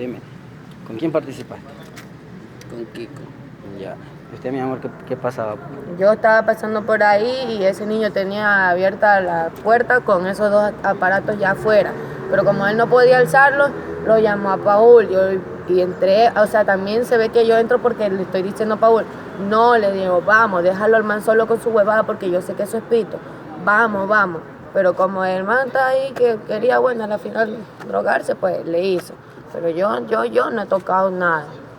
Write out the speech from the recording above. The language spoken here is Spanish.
Dime, ¿con quién participaste? Con Kiko. Ya. ¿Y usted, mi amor, qué pasaba? Yo estaba pasando por ahí y ese niño tenía abierta la puerta con esos dos aparatos ya afuera. Pero como él no podía alzarlos, lo llamó a Paul. Y entré, o sea, también se ve que yo entro porque le estoy diciendo a Paul, no, le digo, vamos, déjalo al man solo con su huevada porque yo sé que eso es pito. Vamos, vamos. Pero como el man está ahí que quería, bueno, a la final drogarse, pues le hizo. Pero yo no he tocado nada.